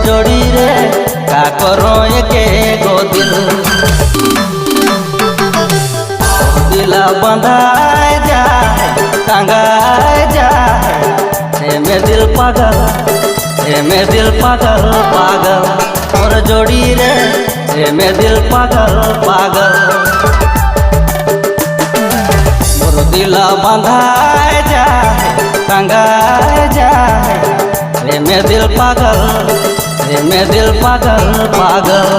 जोड़ी रे का करो एके गो दिल दिला बंधाए जाए टंगाए जाए हे में दिल पागल हे में दिल पागल पागल और जोड़ी रे हे में दिल पागल पागल मोर दिला बंधाए जाए टंगाए जाए हे में दिल पागल हे में दिल पागल पागल।